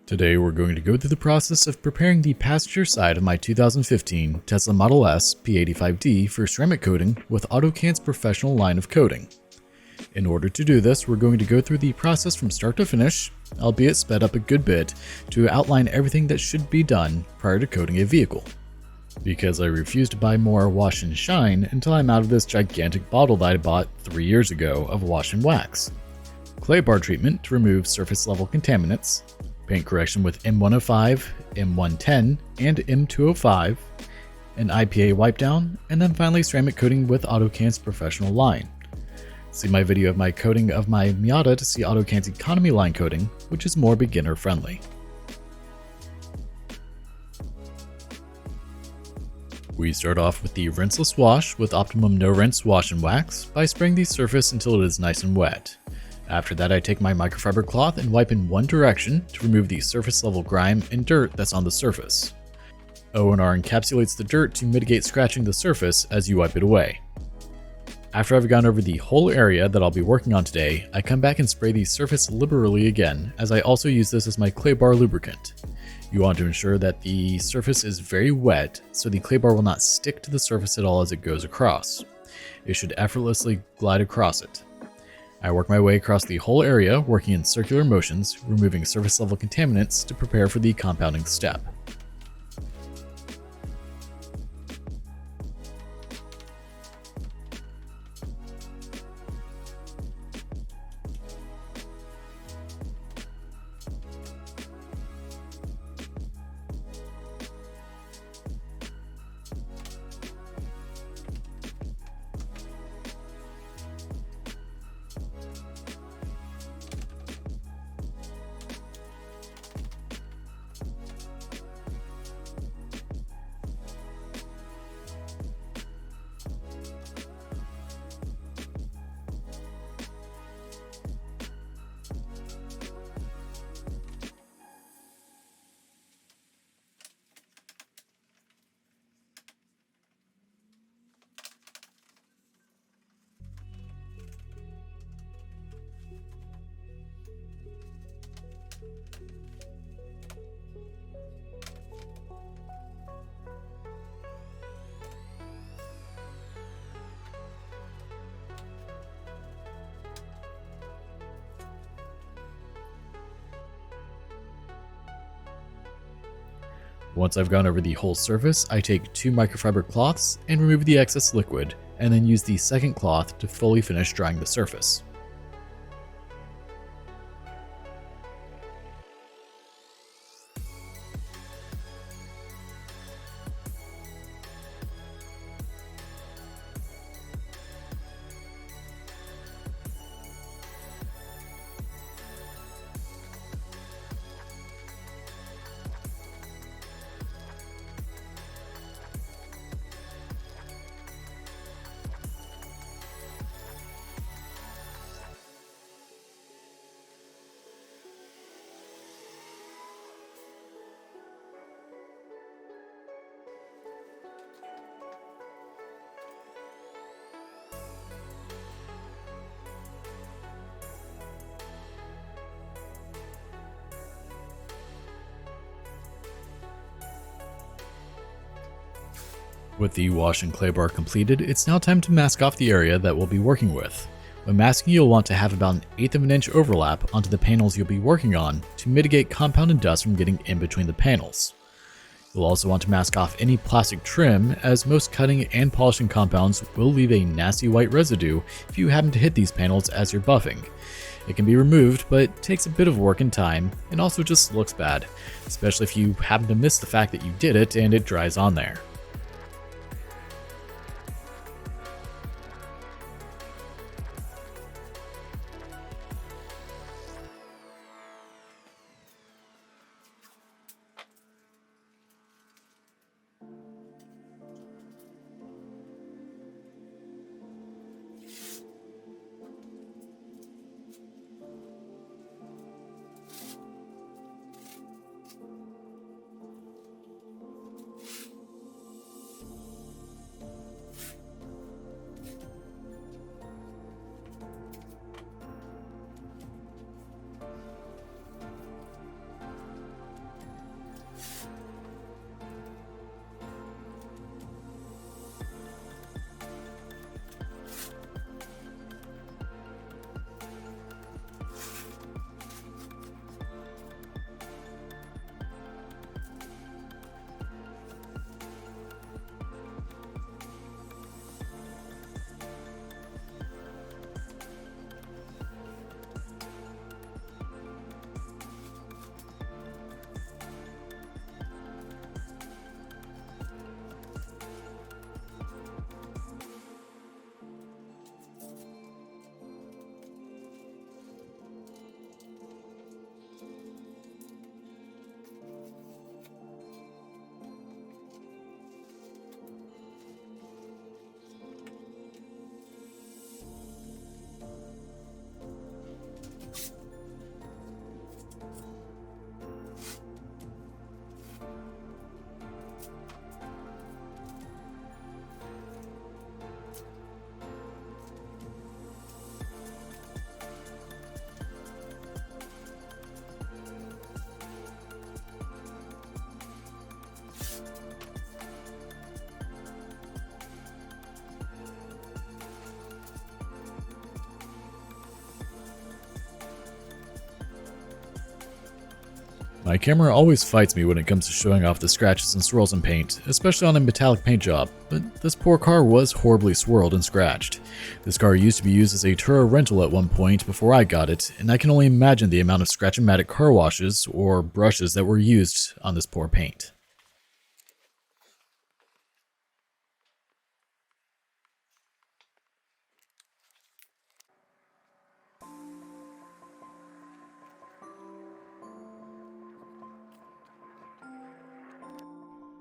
Today we're going to go through the process of preparing the passenger side of my 2015 Tesla Model S P85D for ceramic coating with Autokcan's professional line of coating. In order to do this, we're going to go through the process from start to finish, albeit sped up a good bit, to outline everything that should be done prior to coating a vehicle. Because I refuse to buy more wash and shine until I'm out of this gigantic bottle that I bought 3 years ago of wash and wax. Clay bar treatment to remove surface level contaminants, paint correction with M105, M110, and M205, an IPA wipe down, and then finally ceramic coating with Autokcan's professional line. See my video of my coating of my Miata to see Autokcan's economy line coating, which is more beginner friendly. We start off with the rinseless wash with optimum no rinse wash and wax by spraying the surface until it is nice and wet. After that, I take my microfiber cloth and wipe in one direction to remove the surface level grime and dirt that's on the surface. O&R encapsulates the dirt to mitigate scratching the surface as you wipe it away. After I've gone over the whole area that I'll be working on today, I come back and spray the surface liberally again, as I also use this as my clay bar lubricant. You want to ensure that the surface is very wet so the clay bar will not stick to the surface at all as it goes across. It should effortlessly glide across it. I work my way across the whole area, working in circular motions, removing surface level contaminants to prepare for the compounding step. Once I've gone over the whole surface, I take 2 microfiber cloths and remove the excess liquid, and then use the second cloth to fully finish drying the surface. With the wash and clay bar completed, it's now time to mask off the area that we'll be working with. When masking, you'll want to have about 1/8 of an inch overlap onto the panels you'll be working on to mitigate compound and dust from getting in between the panels. You'll also want to mask off any plastic trim, as most cutting and polishing compounds will leave a nasty white residue if you happen to hit these panels as you're buffing. It can be removed, but takes a bit of work and time, and also just looks bad, especially if you happen to miss the fact that you did it and it dries on there. My camera always fights me when it comes to showing off the scratches and swirls in paint, especially on a metallic paint job, but this poor car was horribly swirled and scratched. This car used to be used as a Turo rental at one point before I got it, and I can only imagine the amount of scratch-o-matic car washes or brushes that were used on this poor paint.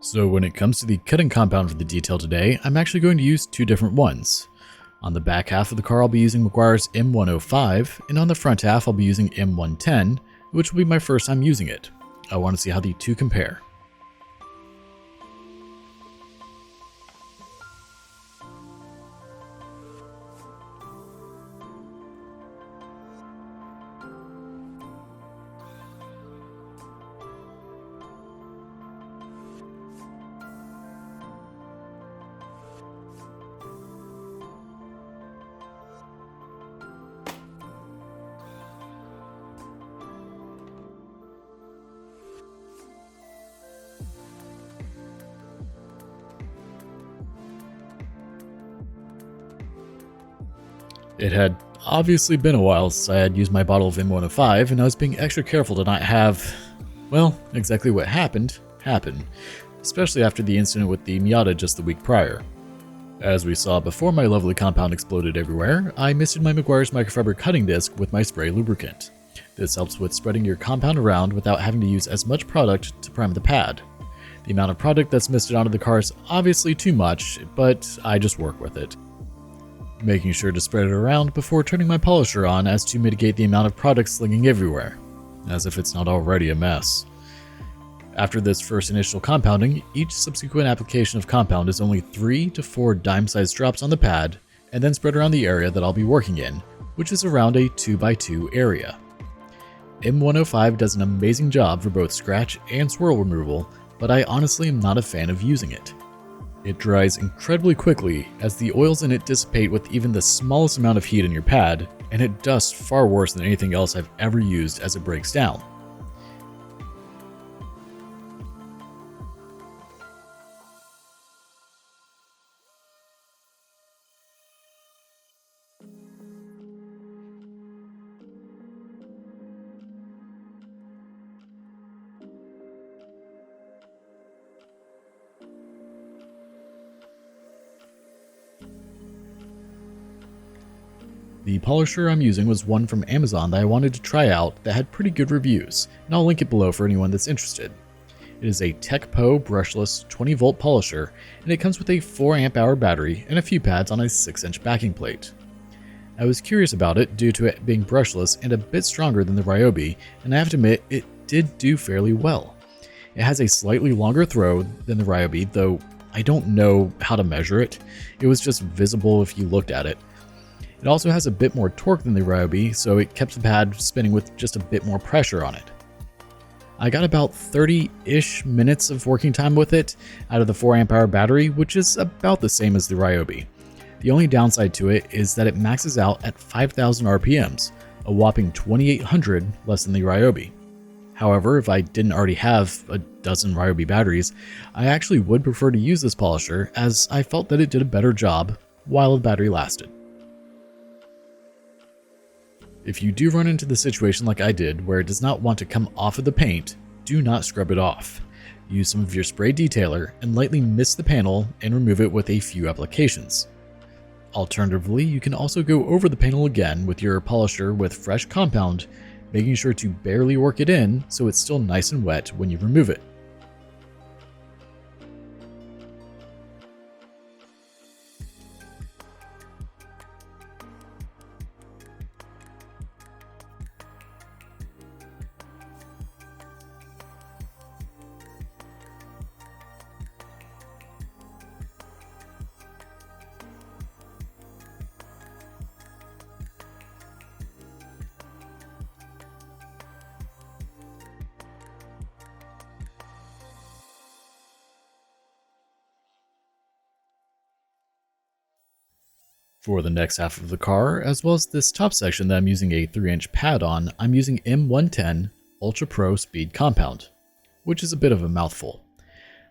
So when it comes to the cutting compound for the detail today, I'm actually going to use two different ones. On the back half of the car I'll be using Meguiar's M105, and on the front half I'll be using M110, which will be my first time using it. I want to see how the two compare. It had obviously been a while since I had used my bottle of M105, and I was being extra careful to not have, well, exactly what happened, happen, especially after the incident with the Miata just the week prior. As we saw before my lovely compound exploded everywhere, I misted my Meguiar's microfiber cutting disc with my spray lubricant. This helps with spreading your compound around without having to use as much product to prime the pad. The amount of product that's misted onto the car is obviously too much, but I just work with it, making sure to spread it around before turning my polisher on as to mitigate the amount of product slinging everywhere, as if it's not already a mess. After this first initial compounding, each subsequent application of compound is only 3 to 4 dime-sized drops on the pad, and then spread around the area that I'll be working in, which is around a 2x2 area. M105 does an amazing job for both scratch and swirl removal, but I honestly am not a fan of using it. It dries incredibly quickly as the oils in it dissipate with even the smallest amount of heat in your pad, and it dusts far worse than anything else I've ever used as it breaks down. The polisher I'm using was one from Amazon that I wanted to try out that had pretty good reviews, and I'll link it below for anyone that's interested. It is a TechPo brushless 20-volt polisher, and it comes with a 4 Ah battery and a few pads on a 6-inch backing plate. I was curious about it due to it being brushless and a bit stronger than the Ryobi, and I have to admit it did do fairly well. It has a slightly longer throw than the Ryobi, though I don't know how to measure it. It was just visible if you looked at it. It also has a bit more torque than the Ryobi, so it kept the pad spinning with just a bit more pressure on it. I got about 30-ish minutes of working time with it out of the 4 Ah battery, which is about the same as the Ryobi. The only downside to it is that it maxes out at 5,000 RPMs, a whopping 2,800 less than the Ryobi. However, if I didn't already have a dozen Ryobi batteries, I actually would prefer to use this polisher as I felt that it did a better job while the battery lasted. If you do run into the situation like I did where it does not want to come off of the paint, do not scrub it off. Use some of your spray detailer and lightly mist the panel and remove it with a few applications. Alternatively, you can also go over the panel again with your polisher with fresh compound, making sure to barely work it in so it's still nice and wet when you remove it. For the next half of the car, as well as this top section that I'm using a 3-inch pad on, I'm using M110, Ultra Pro Speed Compound, which is a bit of a mouthful.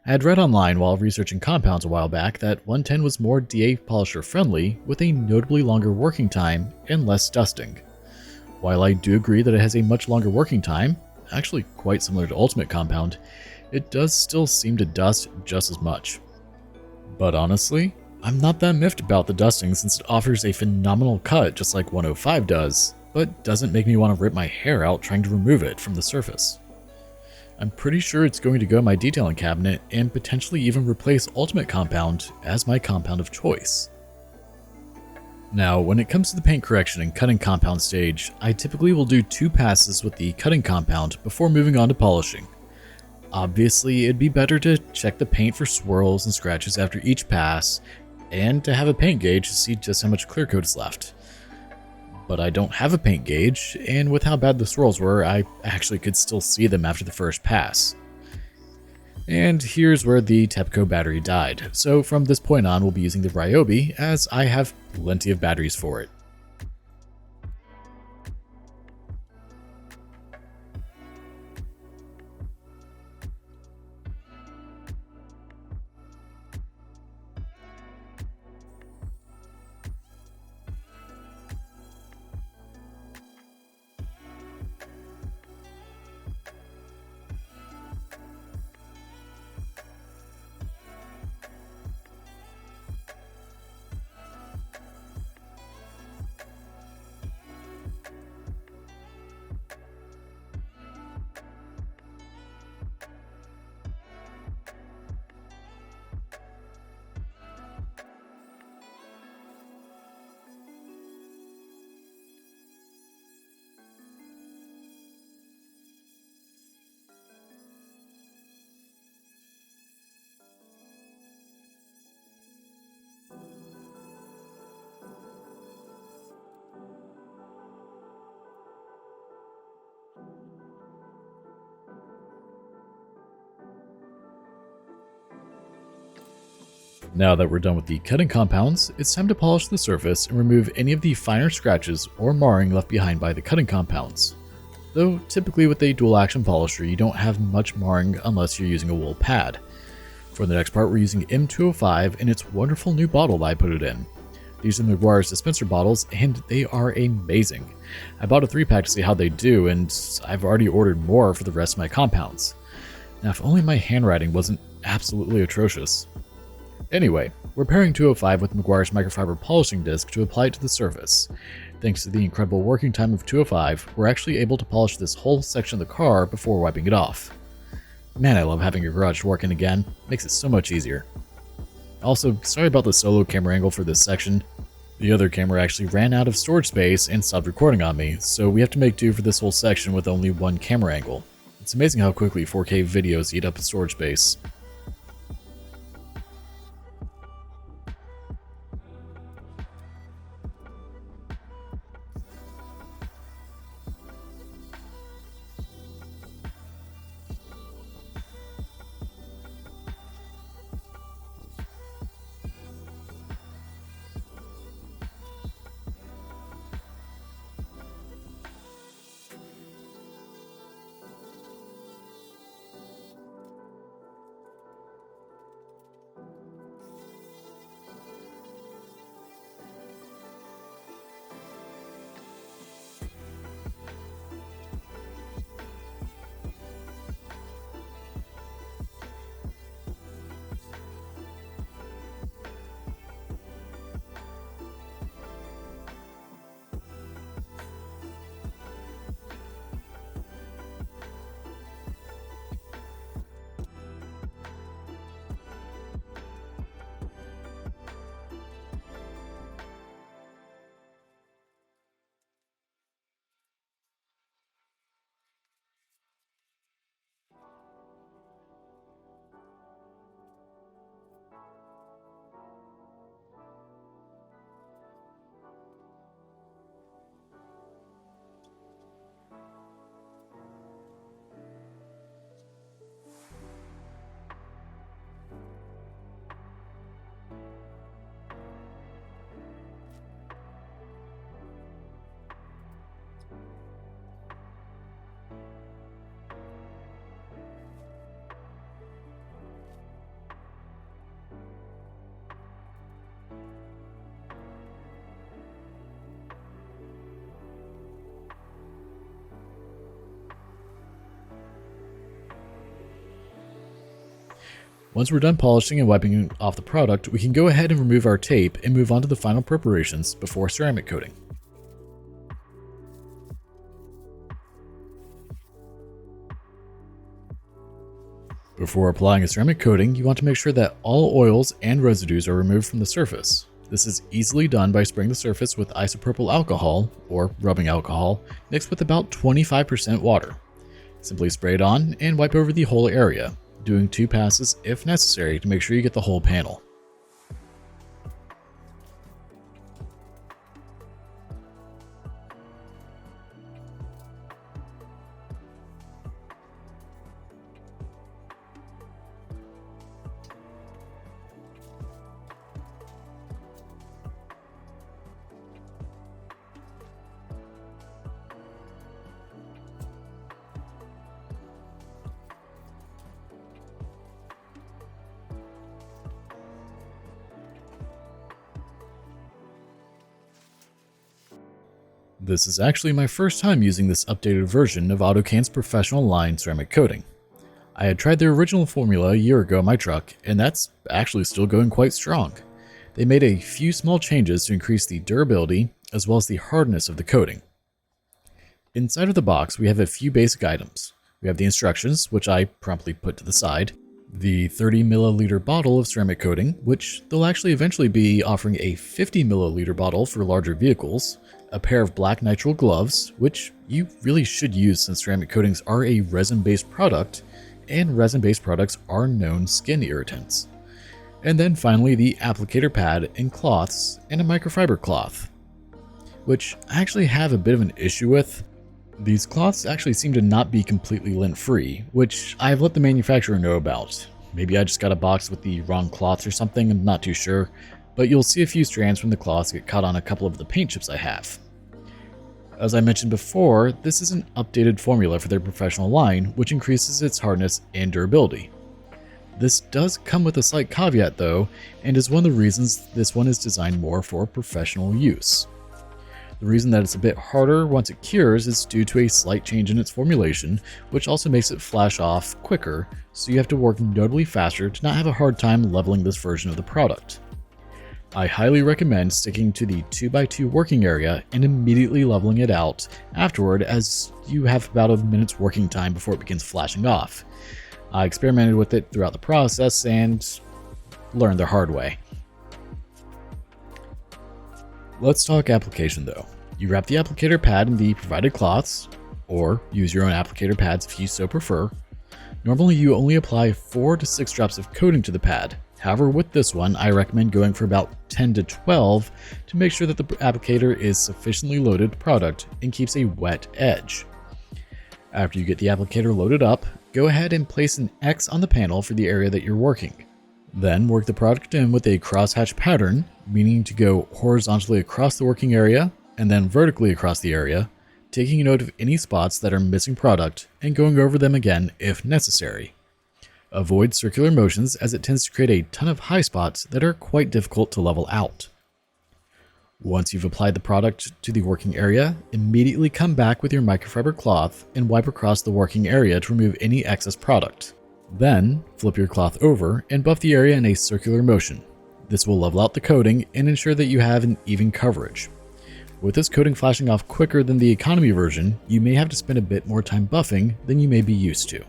I had read online while researching compounds a while back that 110 was more DA polisher friendly with a notably longer working time and less dusting. While I do agree that it has a much longer working time, actually quite similar to Ultimate Compound, it does still seem to dust just as much. But honestly, I'm not that miffed about the dusting since it offers a phenomenal cut just like 105 does, but doesn't make me want to rip my hair out trying to remove it from the surface. I'm pretty sure it's going to go in my detailing cabinet and potentially even replace Ultimate Compound as my compound of choice. Now, when it comes to the paint correction and cutting compound stage, I typically will do 2 passes with the cutting compound before moving on to polishing. Obviously, it'd be better to check the paint for swirls and scratches after each pass, and to have a paint gauge to see just how much clear coat is left. But I don't have a paint gauge, and with how bad the swirls were, I actually could still see them after the first pass. And here's where the TEPCO battery died, so from this point on we'll be using the Ryobi, as I have plenty of batteries for it. Now that we're done with the cutting compounds, it's time to polish the surface and remove any of the finer scratches or marring left behind by the cutting compounds. Though typically with a dual action polisher you don't have much marring unless you're using a wool pad. For the next part we're using M205 and its wonderful new bottle that I put it in. These are the McGuire's dispenser bottles and they are amazing. I bought a 3-pack to see how they do and I've already ordered more for the rest of my compounds. Now if only my handwriting wasn't absolutely atrocious. Anyway, we're pairing 205 with McGuire's microfiber polishing disc to apply it to the surface. Thanks to the incredible working time of 205, we're actually able to polish this whole section of the car before wiping it off. Man, I love having a garage to work in again, makes it so much easier. Also, sorry about the solo camera angle for this section. The other camera actually ran out of storage space and stopped recording on me, so we have to make do for this whole section with only one camera angle. It's amazing how quickly 4K videos eat up storage space. Once we're done polishing and wiping off the product, we can go ahead and remove our tape and move on to the final preparations before ceramic coating. Before applying a ceramic coating, you want to make sure that all oils and residues are removed from the surface. This is easily done by spraying the surface with isopropyl alcohol, or rubbing alcohol, mixed with about 25% water. Simply spray it on and wipe over the whole area, doing 2 passes if necessary to make sure you get the whole panel. This is actually my first time using this updated version of Autokcan's professional line ceramic coating. I had tried their original formula a year ago on my truck, and that's actually still going quite strong. They made a few small changes to increase the durability as well as the hardness of the coating. Inside of the box, we have a few basic items. We have the instructions, which I promptly put to the side, the 30 milliliter bottle of ceramic coating, which they'll actually eventually be offering a 50 milliliter bottle for larger vehicles, a pair of black nitrile gloves, which you really should use since ceramic coatings are a resin-based product, and resin-based products are known skin irritants. And then finally the applicator pad and cloths and a microfiber cloth, which I actually have a bit of an issue with. These cloths actually seem to not be completely lint-free, which I've let the manufacturer know about. Maybe I just got a box with the wrong cloths or something, I'm not too sure, but you'll see a few strands from the cloths get caught on a couple of the paint chips I have. As I mentioned before, this is an updated formula for their professional line, which increases its hardness and durability. This does come with a slight caveat though, and is one of the reasons this one is designed more for professional use. The reason that it's a bit harder once it cures is due to a slight change in its formulation, which also makes it flash off quicker, so you have to work notably faster to not have a hard time leveling this version of the product. I highly recommend sticking to the 2x2 working area and immediately leveling it out afterward, as you have about a minute's working time before it begins flashing off. I experimented with it throughout the process and learned the hard way. Let's talk application though. You wrap the applicator pad in the provided cloths, or use your own applicator pads if you so prefer. Normally you only apply 4 to 6 drops of coating to the pad. However, with this one, I recommend going for about 10 to 12 to make sure that the applicator is sufficiently loaded with product and keeps a wet edge. After you get the applicator loaded up, go ahead and place an X on the panel for the area that you're working. Then work the product in with a crosshatch pattern, meaning to go horizontally across the working area and then vertically across the area, taking note of any spots that are missing product and going over them again if necessary. Avoid circular motions as it tends to create a ton of high spots that are quite difficult to level out. Once you've applied the product to the working area, immediately come back with your microfiber cloth and wipe across the working area to remove any excess product. Then, flip your cloth over and buff the area in a circular motion. This will level out the coating and ensure that you have an even coverage. With this coating flashing off quicker than the economy version, you may have to spend a bit more time buffing than you may be used to.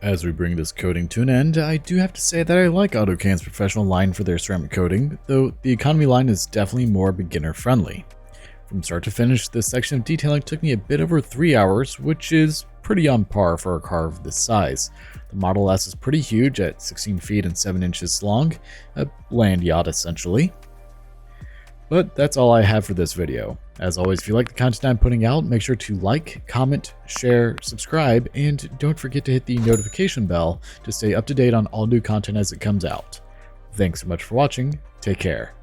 As we bring this coating to an end, I do have to say that I like Autokcan's professional line for their ceramic coating, though the economy line is definitely more beginner friendly. From start to finish, this section of detailing took me a bit over 3 hours, which is pretty on par for a car of this size. The Model S is pretty huge at 16 feet and 7 inches long, a land yacht essentially. But that's all I have for this video. As always, if you like the content I'm putting out, make sure to like, comment, share, subscribe, and don't forget to hit the notification bell to stay up to date on all new content as it comes out. Thanks so much for watching, take care.